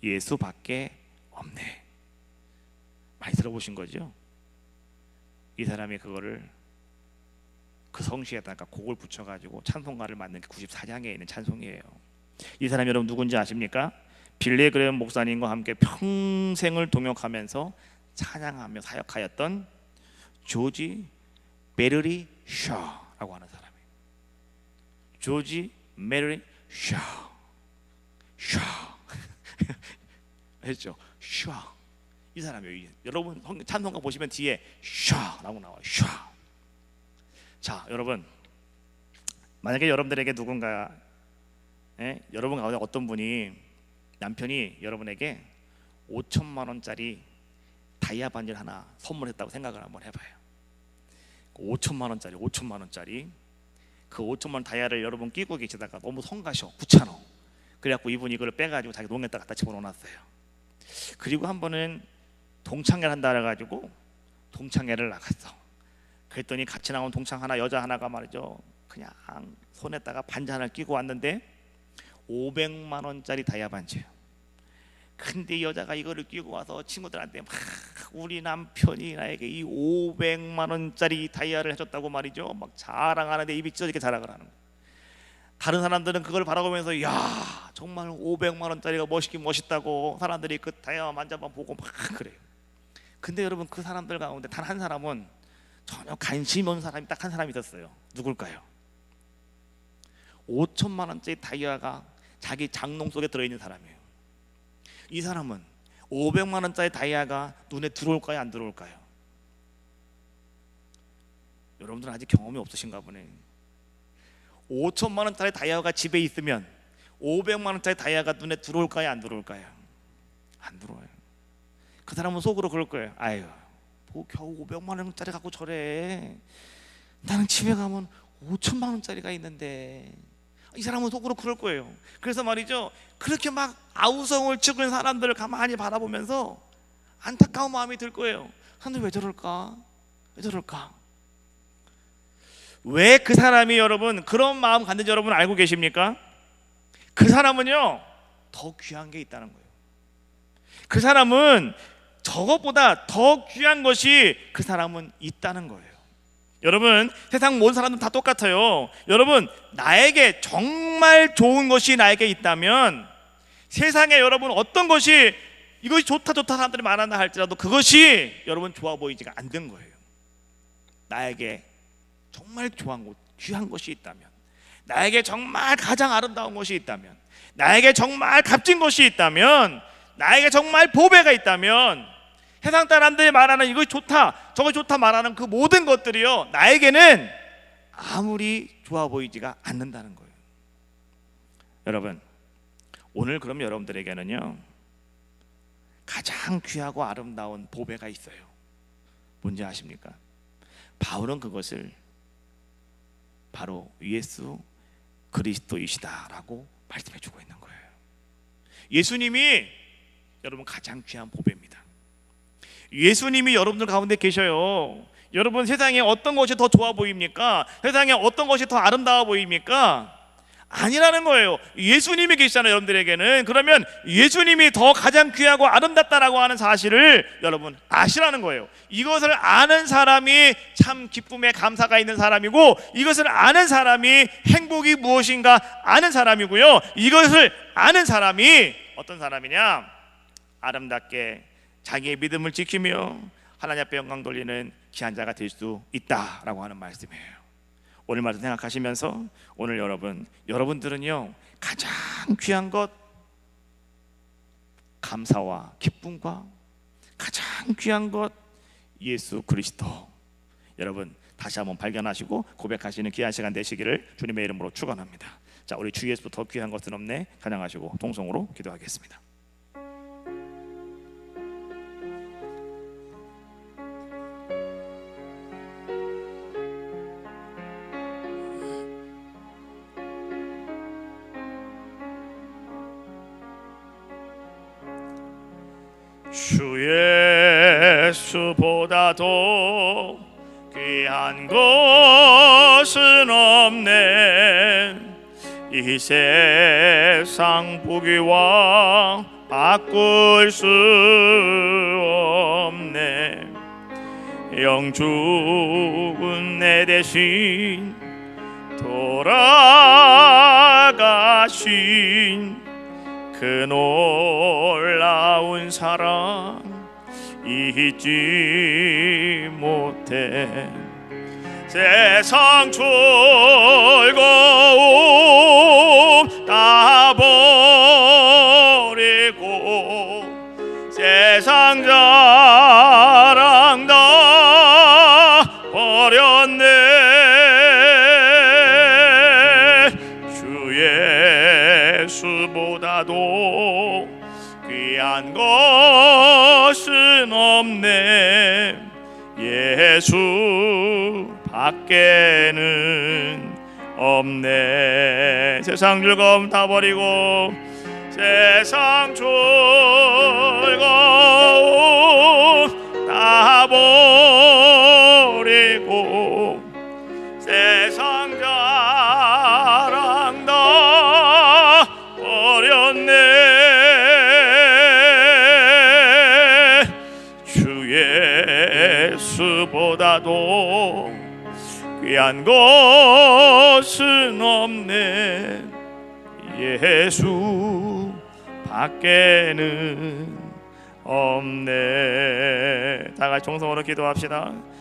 예수밖에 없네. 많이 들어보신 거죠? 이 사람이 그거를 그 성시에다가 곡을 붙여가지고 찬송가를 만든 게 94장에 있는 찬송이에요. 이 사람이 여러분 누군지 아십니까? 빌리 그레엄 목사님과 함께 평생을 동역하면서 찬양하며 사역하였던 조지 메르리 샤라고 하는 사람이에요. 조지 메르리 샤 했죠. 샤. 이 이 사람이에요. 여러분 찬송가 보시면 뒤에 샤라고 나와요. 샤. 자, 여러분, 만약에 여러분들에게 누군가, 여러분 가운데 어떤 분이 남편이 여러분에게 5천만 원짜리 다이아 반지를 하나 선물했다고 생각을 한번 해봐요. 5천만 원짜리 그 5천만 원 다이아를 여러분 끼고 계시다가 너무 성가셔, 귀찮아. 그래갖고 이분이 이걸 빼가지고 자기 농에다 갖다 집어넣어놨어요. 그리고 한 번은 동창회를 한다 해가지고 동창회를 나갔어. 그랬더니 같이 나온 동창 하나, 여자 하나가 말이죠, 그냥 손에다가 반지 하나를 끼고 왔는데 500만 원짜리 다이아 반지예요. 근데 이 여자가 이거를 끼고 와서 친구들한테 막 우리 남편이 나에게 이 500만 원짜리 다이아를 해줬다고 말이죠, 막 자랑하는데 입이 찢어지게 자랑을 하는 거예요. 다른 사람들은 그걸 바라보면서 야, 정말 500만 원짜리가 멋있긴 멋있다고 사람들이 그 다이아 만져만 보고 막 그래요. 근데 여러분, 그 사람들 가운데 단 한 사람은 전혀 관심이 없는 사람이 딱 한 사람이 있었어요. 누굴까요? 5천만 원짜리 다이아가 자기 장롱 속에 들어있는 사람이에요. 이 사람은 500만 원짜리 다이아가 눈에 들어올까요, 안 들어올까요? 여러분들은 아직 경험이 없으신가 보네. 5천만 원짜리 다이아가 집에 있으면 500만 원짜리 다이아가 눈에 들어올까요, 안 들어올까요? 안 들어와요. 그 사람은 속으로 그럴 거예요. 아유, 뭐 겨우 500만 원짜리 갖고 저래. 나는 집에 가면 5천만 원짜리가 있는데. 이 사람은 속으로 그럴 거예요. 그래서 말이죠, 그렇게 막 아우성을 치는 사람들을 가만히 바라보면서 안타까운 마음이 들 거예요. 사람들 왜 저럴까? 왜 저럴까? 왜 그 사람이 여러분 그런 마음 갖는지 여러분 알고 계십니까? 그 사람은요, 더 귀한 게 있다는 거예요. 그 사람은 저것보다 더 귀한 것이 그 사람은 있다는 거예요. 여러분, 세상 모든 사람들은 다 똑같아요. 여러분, 나에게 정말 좋은 것이 나에게 있다면 세상에 여러분 어떤 것이 이것이 좋다 사람들이 말한다 할지라도 그것이 여러분 좋아 보이지가 않는 거예요. 나에게 정말 귀한 것이 있다면, 나에게 정말 가장 아름다운 것이 있다면, 나에게 정말 값진 것이 있다면, 나에게 정말 보배가 있다면, 세상 사람들이 말하는 이것이 좋다, 저것이 좋다 말하는 그 모든 것들이요, 나에게는 아무리 좋아 보이지가 않는다는 거예요. 여러분, 오늘 그럼 여러분들에게는요, 가장 귀하고 아름다운 보배가 있어요. 뭔지 아십니까? 바울은 그것을 바로 예수 그리스도이시다라고 말씀해주고 있는 거예요. 예수님이 여러분 가장 귀한 보배입니다. 예수님이 여러분들 가운데 계셔요. 여러분, 세상에 어떤 것이 더 좋아 보입니까? 세상에 어떤 것이 더 아름다워 보입니까? 아니라는 거예요. 예수님이 계시잖아요, 여러분들에게는. 그러면 예수님이 더 가장 귀하고 아름답다라고 하는 사실을 여러분 아시라는 거예요. 이것을 아는 사람이 참 기쁨에 감사가 있는 사람이고, 이것을 아는 사람이 행복이 무엇인가 아는 사람이고요, 이것을 아는 사람이 어떤 사람이냐? 아름답게 자기의 믿음을 지키며 하나님 앞에 영광 돌리는 귀한 자가 될 수 있다라고 하는 말씀이에요. 오늘 말씀 생각하시면서 오늘 여러분들은요, 가장 귀한 것, 감사와 기쁨과 가장 귀한 것, 예수 그리스도, 여러분 다시 한번 발견하시고 고백하시는 귀한 시간 되시기를 주님의 이름으로 축원합니다. 자, 우리 주 예수 더 귀한 것은 없네 찬양하시고 동성으로 기도하겠습니다. 주 예수보다도 귀한 것은 없네. 이 세상 보기와 바꿀 수 없네. 영죽은 내 대신 돌아가신 그 놀라운 사랑 잊지 못해. 세상 즐거움 다 버리고 세상 자 없네. 예수 밖에는 없네. 세상 즐거움 다 버리고, 세상 즐거움 다 버리고, 세상 자랑 다 버렸네. 주 예수보다도 귀한 것은 없네. 예수 밖에는 없네. 다 같이 동성으로 기도합시다.